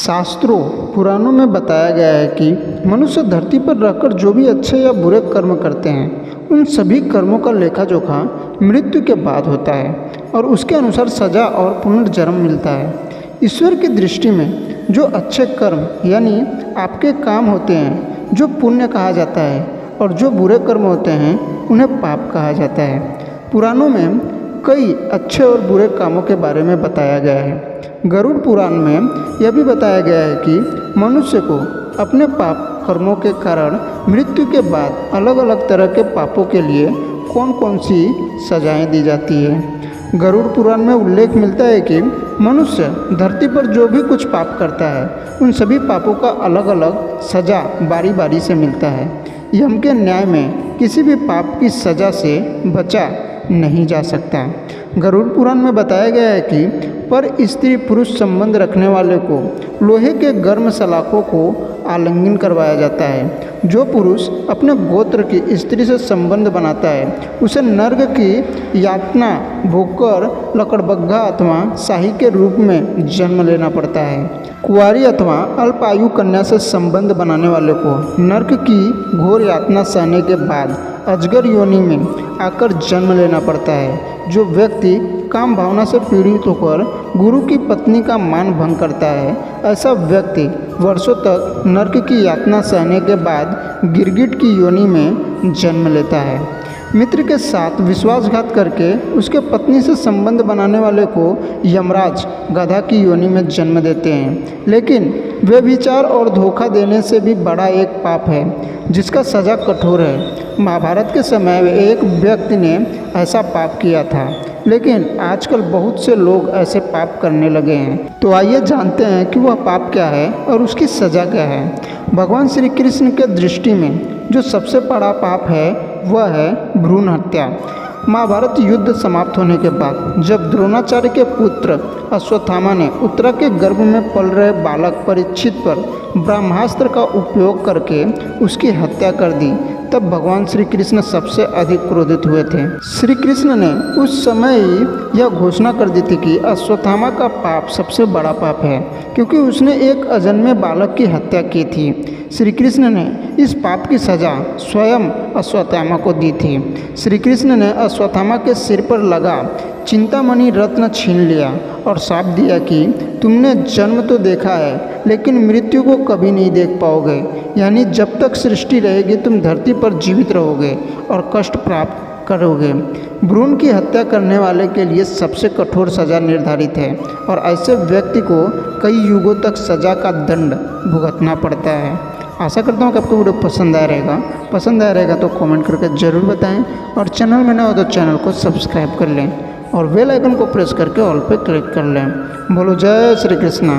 शास्त्रों पुराणों में बताया गया है कि मनुष्य धरती पर रहकर जो भी अच्छे या बुरे कर्म करते हैं उन सभी कर्मों का लेखा जोखा मृत्यु के बाद होता है और उसके अनुसार सजा और पुनर्जन्म मिलता है। ईश्वर की दृष्टि में जो अच्छे कर्म यानी आपके काम होते हैं जो पुण्य कहा जाता है और जो बुरे कर्म होते हैं उन्हें पाप कहा जाता है। पुराणों में कई अच्छे और बुरे कामों के बारे में बताया गया है। गरुड़ पुराण में यह भी बताया गया है कि मनुष्य को अपने पाप कर्मों के कारण मृत्यु के बाद अलग अलग तरह के पापों के लिए कौन कौन सी सजाएं दी जाती है। गरुड़ पुराण में उल्लेख मिलता है कि मनुष्य धरती पर जो भी कुछ पाप करता है उन सभी पापों का अलग अलग सजा बारी बारी से मिलता है। यम के न्याय में किसी भी पाप की सजा से बचा नहीं जा सकता। गरुड़ पुराण में बताया गया है कि पर स्त्री पुरुष संबंध रखने वाले को लोहे के गर्म सलाखों को आलिंगन करवाया जाता है। जो पुरुष अपने गोत्र की स्त्री से संबंध बनाता है उसे नर्क की यातना भोगकर लकड़बग्घा अथवा शाही के रूप में जन्म लेना पड़ता है। कुंवारी अथवा अल्पायु कन्या से संबंध बनाने वाले को नर्क की घोर यातना सहने के बाद अजगर योनि में आकर जन्म लेना पड़ता है। जो व्यक्ति काम भावना से पीड़ित होकर गुरु की पत्नी का मान भंग करता है ऐसा व्यक्ति वर्षों तक नर्क की यातना सहने के बाद गिरगिट की योनि में जन्म लेता है। मित्र के साथ विश्वासघात करके उसके पत्नी से संबंध बनाने वाले को यमराज गधा की योनि में जन्म देते हैं। लेकिन व्यभिचार और धोखा देने से भी बड़ा एक पाप है जिसका सज़ा कठोर है। महाभारत के समय में एक व्यक्ति ने ऐसा पाप किया था, लेकिन आजकल बहुत से लोग ऐसे पाप करने लगे हैं। तो आइए जानते हैं कि वह पाप क्या है और उसकी सज़ा क्या है। भगवान श्री कृष्ण के दृष्टि में जो सबसे बड़ा पाप है वह है भ्रूण हत्या। महाभारत युद्ध समाप्त होने के बाद जब द्रोणाचार्य के पुत्र अश्वत्थामा ने उत्तरा के गर्भ में पल रहे बालक परीक्षित पर ब्रह्मास्त्र का उपयोग करके उसकी हत्या कर दी तब भगवान श्री कृष्ण सबसे अधिक क्रोधित हुए थे। श्री कृष्ण ने उस समय ही यह घोषणा कर दी थी कि अश्वत्थामा का पाप सबसे बड़ा पाप है क्योंकि उसने एक अजन्मे बालक की हत्या की थी। श्री कृष्ण ने इस पाप की सज़ा स्वयं अश्वत्थामा को दी थी। श्री कृष्ण ने अश्वत्थामा के सिर पर लगा चिंतामणि रत्न छीन लिया और शाप दिया कि तुमने जन्म तो देखा है लेकिन मृत्यु को कभी नहीं देख पाओगे, यानी जब तक सृष्टि रहेगी तुम धरती पर जीवित रहोगे और कष्ट प्राप्त करोगे। भ्रूण की हत्या करने वाले के लिए सबसे कठोर सज़ा निर्धारित है और ऐसे व्यक्ति को कई युगों तक सज़ा का दंड भुगतना पड़ता है। आशा करता हूँ कि आपको वीडियो पसंद आया रहेगा तो कमेंट करके ज़रूर बताएं और चैनल में न हो तो चैनल को सब्सक्राइब कर लें और बेल आइकन को प्रेस करके ऑल पे क्लिक कर लें। बोलो जय श्री कृष्णा।